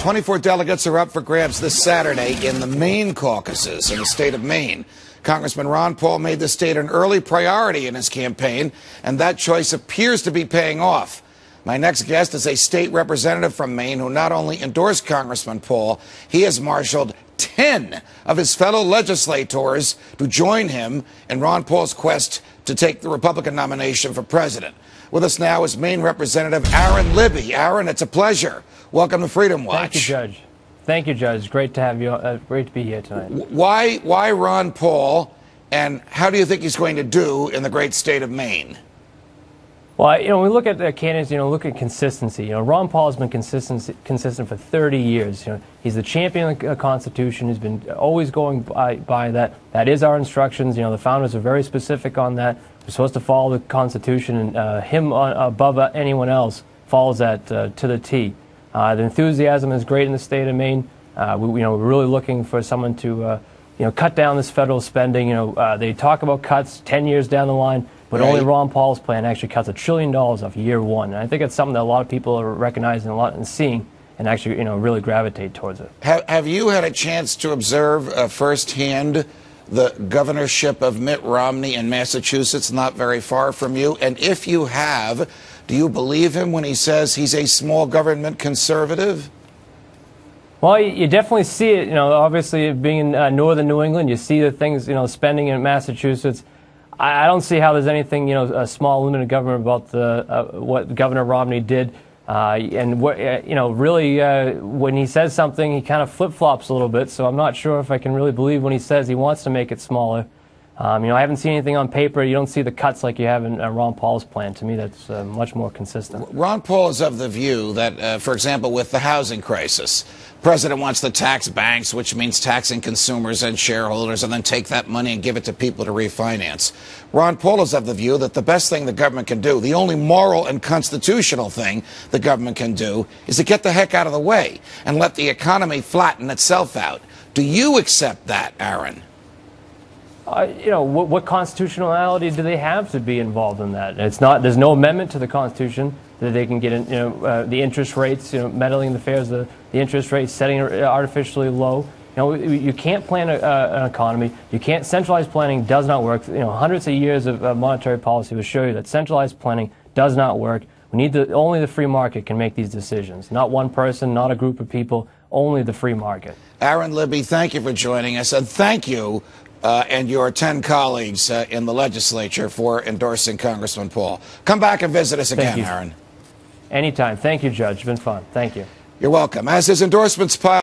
24 delegates are up for grabs this Saturday in the Maine Caucuses in the state of Maine. Congressman Ron Paul made the state an early priority in his campaign, and that choice appears to be paying off. My next guest is a state representative from Maine who not only endorsed Congressman Paul, he has marshaled 10 of his fellow legislators to join him in Ron Paul's quest to take the Republican nomination for president. With us now is Maine Representative Libby. Aaron, it's a pleasure. Welcome to Freedom Watch. Thank you, Judge. Thank you, Judge. Great to have you. Great to be here tonight. Why Ron Paul, and how do you think he's going to do in the great state of Maine? Well, when we look at the candidates, look at consistency. Ron Paul has been consistent for 30 years. He's the champion of the Constitution. He's been always going by that. That is our instructions. The founders are very specific on that. We're supposed to follow the Constitution, and him above anyone else follows that to the T. The enthusiasm is great in the state of Maine. We're really looking for someone to, cut down this federal spending. They talk about cuts 10 years down the line, but only Ron Paul's plan actually cuts $1 trillion off year one. And I think it's something that a lot of people are recognizing and seeing, and actually, really gravitate towards it. Have you had a chance to observe firsthand the governorship of Mitt Romney in Massachusetts, not very far from you? And if you have, do you believe him when he says he's a small government conservative? Well, you definitely see it. Obviously being in northern New England, you see the things, spending in Massachusetts. I don't see how there's anything, a small limited government about what Governor Romney did. And what, really, when he says something, he kind of flip-flops a little bit. So I'm not sure if I can really believe when he says he wants to make it smaller. I haven't seen anything on paper. You don't see the cuts like you have in Ron Paul's plan. To me, that's much more consistent. Ron Paul is of the view that, for example, with the housing crisis, the president wants to tax banks, which means taxing consumers and shareholders, and then take that money and give it to people to refinance. Ron Paul is of the view that the best thing the government can do, the only moral and constitutional thing the government can do, is to get the heck out of the way and let the economy flatten itself out. Do you accept that, Aaron? What constitutionality do they have to be involved in that? It's not. There's no amendment to the Constitution that they can get in. The interest rates, meddling in the affairs, the interest rates, setting it artificially low. You can't plan an economy. You can't. Centralized planning does not work. Hundreds of years of monetary policy will show you that centralized planning does not work. We need only the free market can make these decisions. Not one person, not a group of people. Only the free market. Aaron Libby, thank you for joining us, and thank you. And your 10 colleagues in the legislature for endorsing Congressman Paul. Come back and visit us again, Aaron. Anytime. Thank you, Judge. It's been fun. Thank you. You're welcome. As his endorsements pile